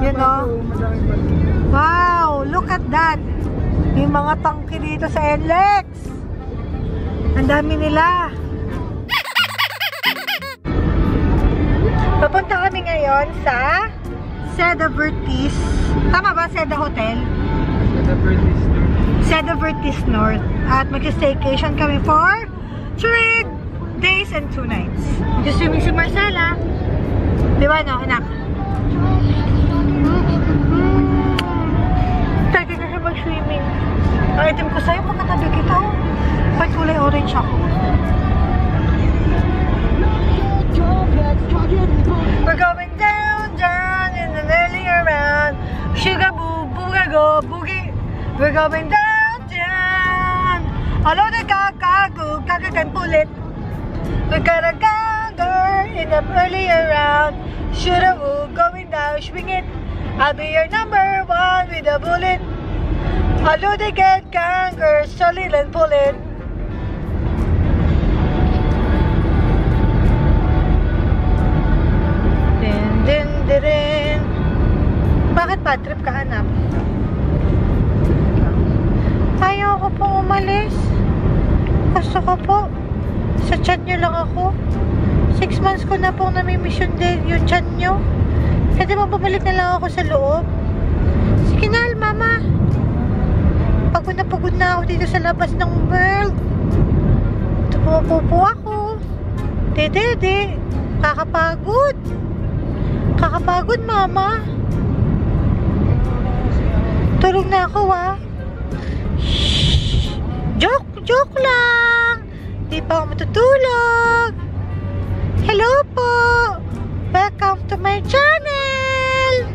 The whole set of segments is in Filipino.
Yun o. Wow, look at that. May mga tangke dito sa NLEX. Ang dami nila. Papunta kami ngayon sa Seda Vertis. Tama ba? Seda Hotel? Seda Vertis North. At mag-staycation kami for 3 days and 2 nights. Mag-swimming si Marcela. Di ba no, anak? Tagal na siya mag-swimming. Ang itim ko sa'yo, pagkatabi kita. Ba't kulay orange ako? We're going down, down in the earlier round. Sugar boo, booga boogie. We're going down, down. All of the kakagu, kakagan pulit. We got a ganger in the earlier round. Sugar boo, going down, swing it. I'll be your number 1 with a bullet. All of the ganger, solid and pull it. Bakit bad trip ka, anak? Ayaw ko pong umalis. Gusto ko po. Sa chat nyo lang ako. 6 months ko na pong namimission din yung chat nyo. Pwede mo bumalik na lang ako sa loob? Sige na, mama. Pagod na ako dito sa labas ng world. Tumupupo ako. Dede. Kakapagod. Kakapagod, mama. Tulog na ako, ha? Shhh! Joke lang! Di pa ako matutulog! Hello po! Welcome to my channel!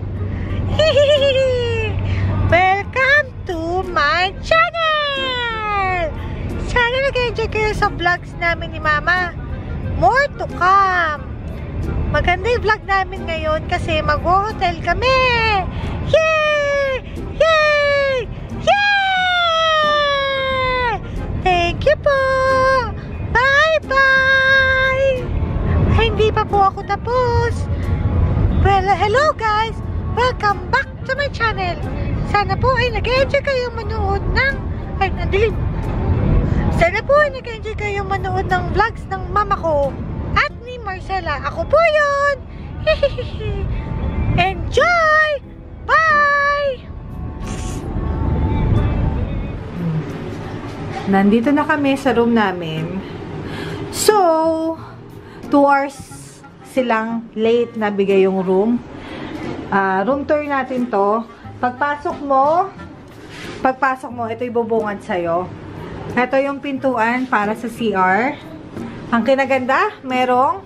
Welcome to my channel! Sana nag-enjoy kayo sa vlogs namin ni Mama. More to come! Maganda yung vlog namin ngayon kasi mag-hotel kami! Yay! Yay! Yay! Thank you po! Bye-bye! Ay, hindi pa po ako tapos. Well, hello guys! Welcome back to my channel. Sana po ay nag-enjoy kayong manood ng... Ay, nadilim. Sana po ay nag-enjoy kayong manood ng vlogs ng mama ko at ni Marcela. Ako po yun! Enjoy! Bye! Nandito na kami sa room namin. So, 2 hours silang late na bigay yung room. Room tour natin to. Pagpasok mo, ito ibubungad sa'yo. Ito yung pintuan para sa CR. Ang kinaganda, merong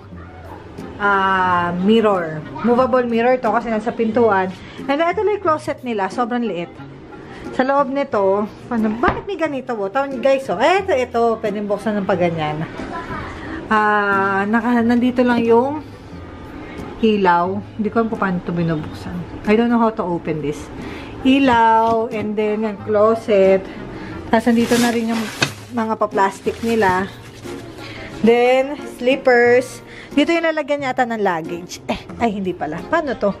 mirror. Movable mirror to kasi nasa pintuan. And ito lang yung closet nila. Sobrang liit. Sa loob nito, bakit may ganito? Guys, ito. Pwedeng buksan ng paganyan. Nandito lang yung ilaw. Hindi ko alam kung paano ito binubuksan. I don't know how to open this. Ilaw, and then yung closet. Tapos nandito na rin yung mga pa-plastic nila. Then, slippers. Dito yung lalagyan yata ng luggage. Ay, hindi pala. Paano to?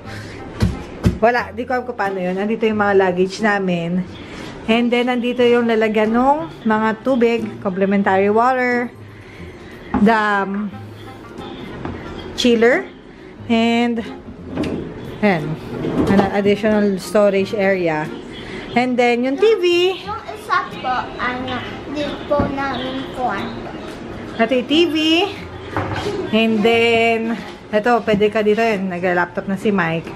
Wala. Di ko alam kung paano yun. Nandito yung mga luggage namin. And then, nandito yung lalagyan ng mga tubig. Complimentary water. The chiller. And, an additional storage area. And then, yung TV. Yung isa po, di po namin po. Ito yung TV. And then, ito, pwede ka dito yun. Nag-laptop na si Mike.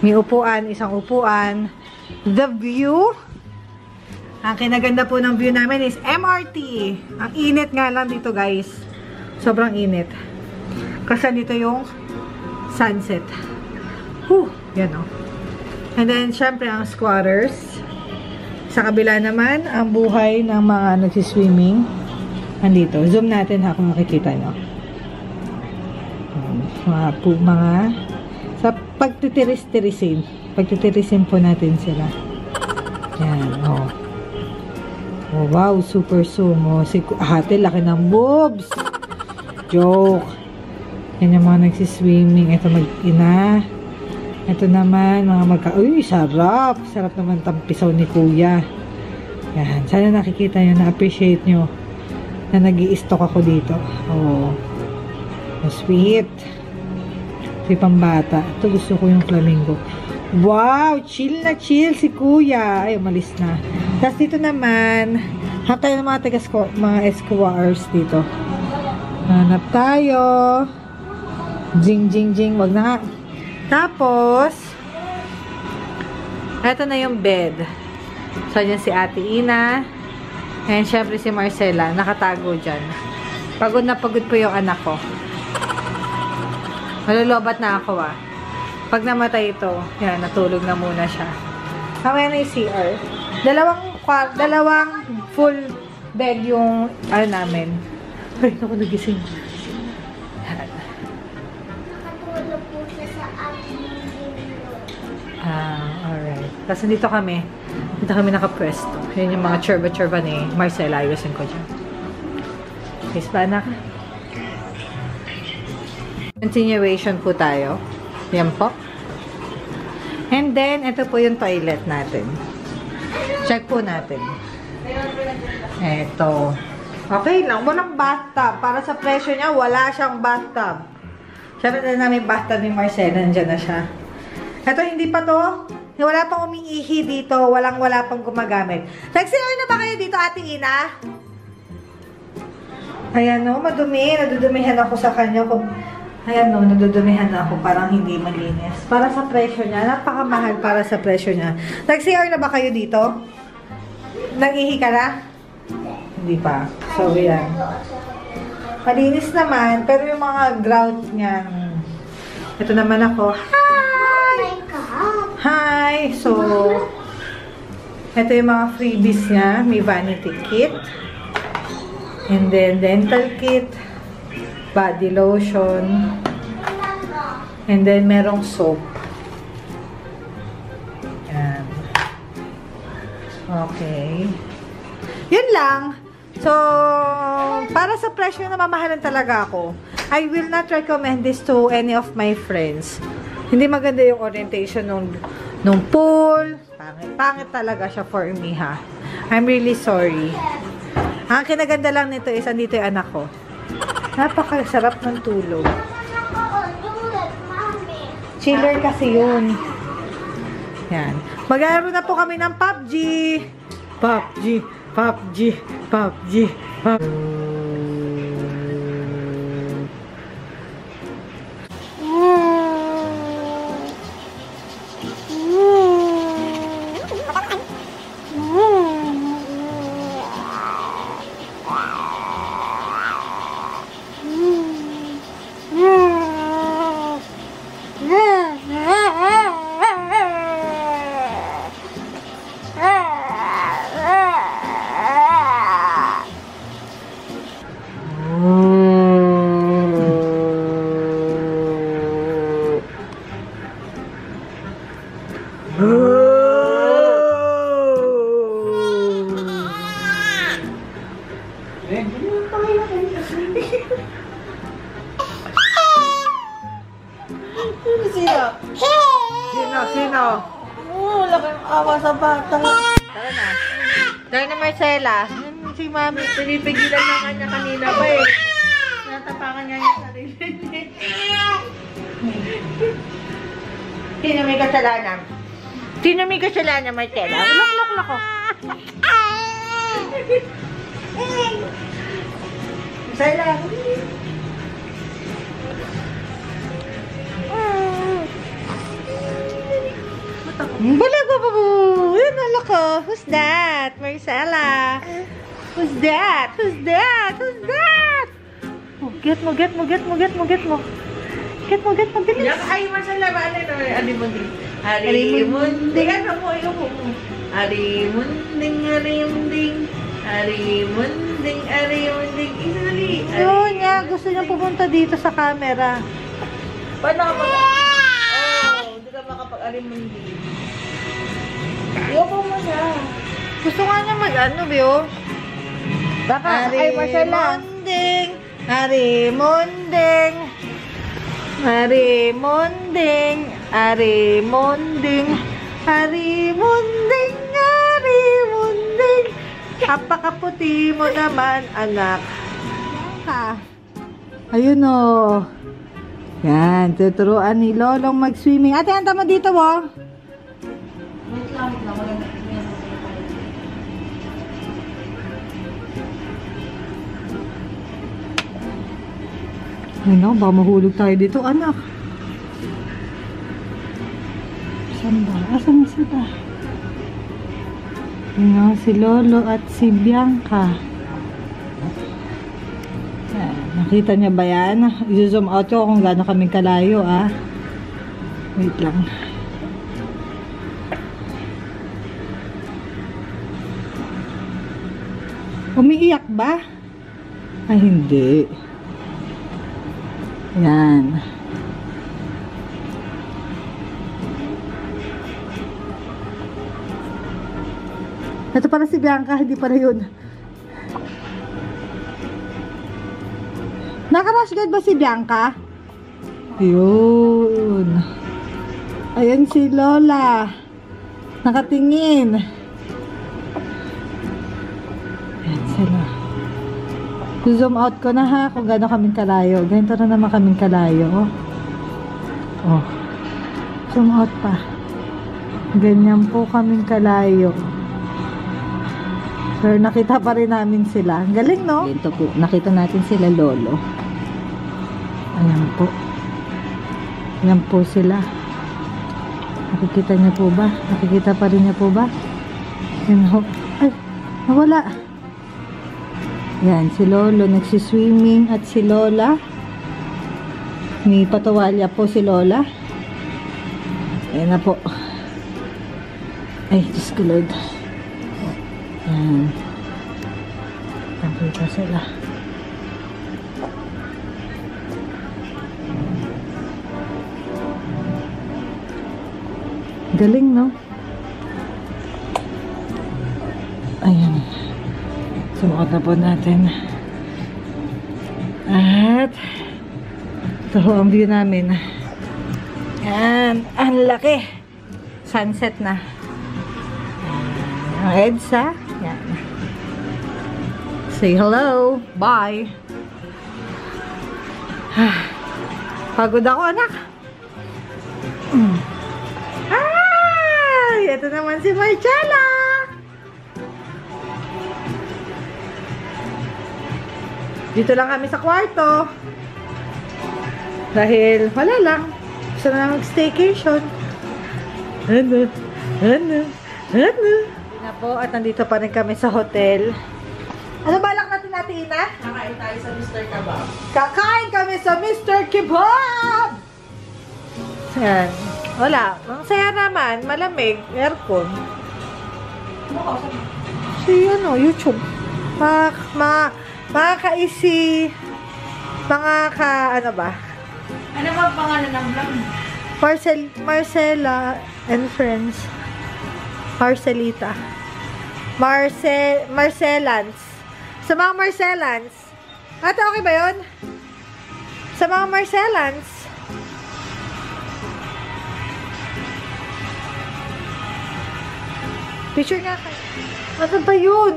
May upuan, isang upuan. The view. Ang kinaganda po ng view namin is MRT. Ang init nga lang dito, guys. Sobrang init. Kasi dito yung sunset. Yan o. And then, syempre, ang squatters. Sa kabila naman, ang buhay ng mga nagsiswimming. Andito. Zoom natin ha kung makikita nyo. Mga sa pagtitiris-tirisin. Pagtitirisin po natin sila. Yan. Oh, wow. Super sumo. Si ate, laki ng boobs. Joke. Yan yung mga nagsiswimming. Ito mag-ina. Ito naman, mga uy, sarap. Sarap naman tampisaw ni Kuya. Yan. Sana nakikita nyo, na-appreciate nyo na nag-i-stock ako dito. Oh. Sweet. Ito yung pambata. Ito gusto ko yung flamingo. Wow! Chill na chill si Kuya. Ay, umalis na. Tapos dito naman, hanap tayo ng mga esquires dito. Hanap tayo. Jing, jing, jing. Wag na nga. Tapos, eto na yung bed. So, dyan si Ate Ina. And syempre si Marcela. Nakatago dyan. Pagod na pagod po yung anak ko. Malulubat na ako ah. Pag namatay ito, yan, natulog na muna siya. Kamaya na yung CR. Dalawang full bed yung, namin. Ay, naku, nagising. Nakatulog po siya sa ating window. Alright. Tapos dito kami nakapwesto. Yun yung mga churba-churba ni Marcela. Ayusin ko dyan. Please ba, anak? Continuation po tayo. Yan po. And then, ito po yung toilet natin. Check po natin. Ito. Okay lang. Walang bathtub. Para sa presyo niya, wala siyang bathtub. Siyempre na namin bathtub ni Marcela. Nandiyan na siya. Ito, hindi pa to. Wala pang umiihi dito. Wala pang gumagamit. Nag-CR na ba kayo dito, Ate Ina? Ayan o, madumi. Nadudumihan ako sa kanya. Ayan o, nadudumihan ako. Parang hindi malinis. Para sa presyo niya. Napakamahal para sa presyo niya. Nag-CR na ba kayo dito? Nag-ihi ka na? Hindi pa. So, yan. Malinis naman. Pero yung mga grout niya. Ito naman ako. Hi! So, ito yung mga freebies niya. May vanity kit. And then, dental kit. Body lotion. And then, merong soap. Yan. Okay. Yun lang. So, para sa presyo na mamahalan talaga ako, I will not recommend this to any of my friends. Hindi maganda yung orientation nung pool. Pangit talaga siya for me, ha. I'm really sorry. Ang kinaganda lang nito is, andito yung anak ko. Napakasarap ng tulog. Chiller kasi yun. Yan. Mag-aaral na po kami ng PUBG. PUBG. PUBG. PUBG. PUBG. Sino? Wala kang awa sa bata. Tara na. Tara na, Marcela. Si Mami, pinipigilan na kanya kanina pa eh. Natapakan nga yung sarili. Sino may kasalanan? Sino may kasalanan, Marcela? Lok ko. Marcela. Balag ba po? Yan, hala ko. Who's that? Marcela. Who's that? Who's that? Who's that? Oh, get mo. Get mo, bilis. Ay, Marcela, ba? Alimunding. Alimunding. Ano mo, yung mo. Alimunding. Isali. Yun nga, gusto niya pumunta dito sa camera. Paano ka hindi ka makapag-alimunding. Ayoko mo na. Gusto nga niya mag-ano, Bio? Baka, ay, Marcela. Arimunding. Arimunding, arimunding, arimunding, arimunding. Apakaputi mo naman, anak. Ayun o. Yan, tuturuan ni Lolong mag-swimming. Ate, anta mo dito mo. Ano, baka mahulog tayo dito, anak. Saan ba? Asan na sila? Ano, si Lolo at si Bianca. Nakita niya ba yan? I-zoom out ko kung gaano kaming kalayo, ah. Wait lang. Umiiyak ba? Ay, hindi. Yan. Ito pala si Bianca, hindi pala yun. Naka-rush guard ba si Bianca? Yun. Ayan si Lola. Nakatingin. Ayan sila. Zoom out ko na ha kung gaano kaming kalayo. Ganito na naman kaming kalayo. Oh. Zoom out pa. Ganyan po kaming kalayo. Pero nakita pa rin namin sila. Ang galing, no? Ganito po. Nakita natin sila, Lolo. Ayan po. Ayan po sila. Nakikita niya po ba? Nakikita pa rin niya po ba? Ayan ho. Ay, nawala. Yan, si Lolo nagsiswimming at si Lola. May patawalya po si Lola. Ayan na po. Ay, Diyos ko Lord. Ayan. Nakita sila. Galing, no? Ayan. Sumuot na po natin. At ito ang view namin. Yan. Ang laki. Sunset na. Ang EDSA. Yan. Say hello. Bye. Pagod ako, anak. Ay! Ito naman si Marcella. Dito lang kami sa kwarto. Dahil wala lang. Gusto na mag-staycation. Ano? Na po, at nandito pa rin kami sa hotel. Ano balak natin, Ate Ina? Kakain tayo sa Mr. Kebab. Kakain kami sa Mr. Kebab! Yan. Wala. Ang saya naman. Malamig. Aircon. Si ano, YouTube. Mga ka-easy. Mga ano ba? Ano ba ang pangalan ng vlog? Marcella and Friends. Marcelita. Marcelans. Sa mga Marcelans. Ate, okay ba yun? Sa mga Marcelans. Picture nga kayo. Ano ba yun?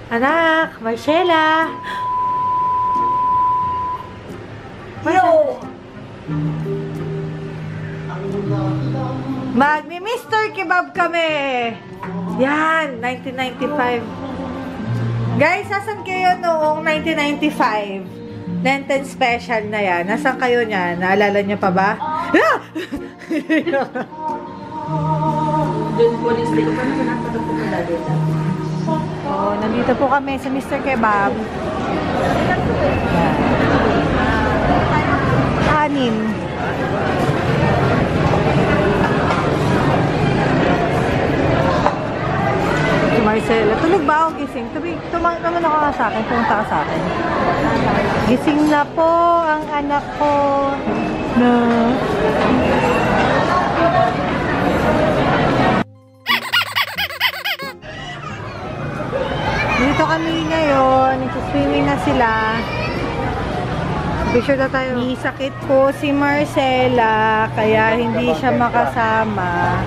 Anak, Marcella. Yo! Magmi-Mr. Kebab kami. Yan, 1995. Guys, nasan kayo noong 1995? Lenten special na yan. Nasaan kayo niyan? Naalala niyo pa ba? Doon po, hindi ko pa naman nakapagpapala dito. Oh, nandito po kami sa Mr. Kebab. Kanin. Si Marcela. Tulog ba ako gising? Naman ako nga sa akin. Pumunta ka sa akin. Gising na po ang anak ko. Na. Dito kami ngayon. Nagsiswimming na sila. Picture na tayo. May sakit po si Marcela, kaya hindi siya makasama.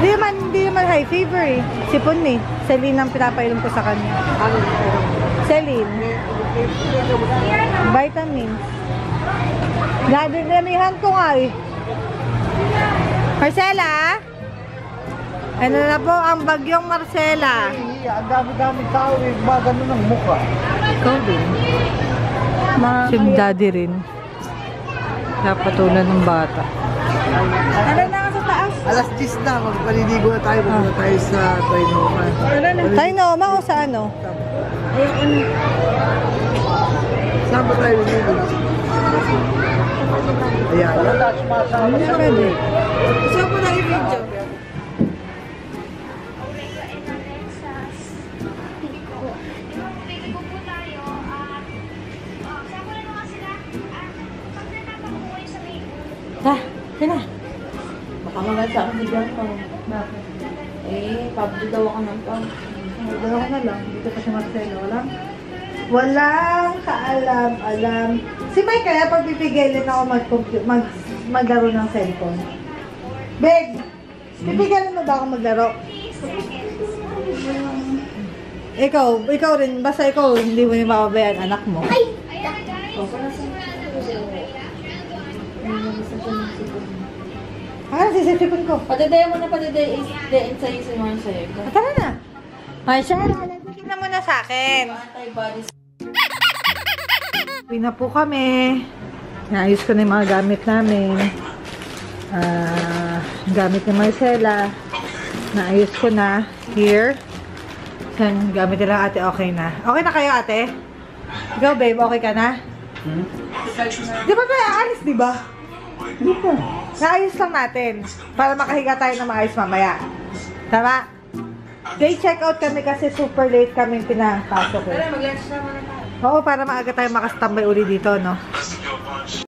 Hindi naman high fever eh. Sipon eh. Celine ang pinapainom ko sa kanya. Celine. Vitamins. Nadamihan ko nga eh. Marcela? Ano na po ang bagyong Marcela? Ang dami-dami tao eh, magano ng mukha. Ikaw din. Si daddy rin. Napatulan ng bata. Ano na sa taas? Alas 10 na, magpaliligo na tayo, pumunta tayo sa Trinoma. Tayo na, o sa ano? Saan ba tayo niligo? Ayan. Hindi na pwede. Saan mo na i-video? Sina? Baka maganda ako sa dyan ko. Bakit? Pabdo daw ako ng pang. Dalawa na lang. Dito pa si Marcelo. Walang kaalam-alam. Si Mike kaya pagpipigilin ako maglaro ng cellphone. Beg! Pipigilin mo ba ako maglaro? Ikaw rin. Basta ikaw, hindi mo yung mapabayaan anak mo. Sisipin ko. Padiday mo na padiday is dayin sa'yo si Marcel. Tara na. Marcel, alagin na muna sa akin. Antibodies. Uwi na po kami. Naayos ko na yung mga gamit namin. Gamit ni Marcela. Naayos ko na. Here. Yan, gamit nila ate. Okay na. Okay na kayo ate? Ikaw babe, okay ka na? Di ba alis di ba? Hindi pa. Naayos lang natin. Para makahiga tayo na maayos mamaya. Tama? Day check out kami kasi super late kami pinapasok eh. Mag-lunch na muna tayo. Oo, para maaga tayo makastambay uli dito, no?